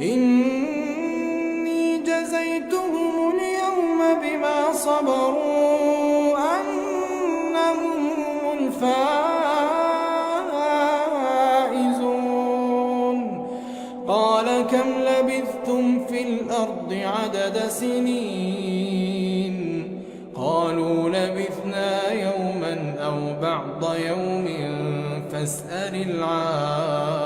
إني جزيتهم اليوم بما صبروا أنهم هم الفائزون قال كم لبثتم في الأرض عدد سنين قالوا لبثنا يوما أو بعض يوم فاسأل العادين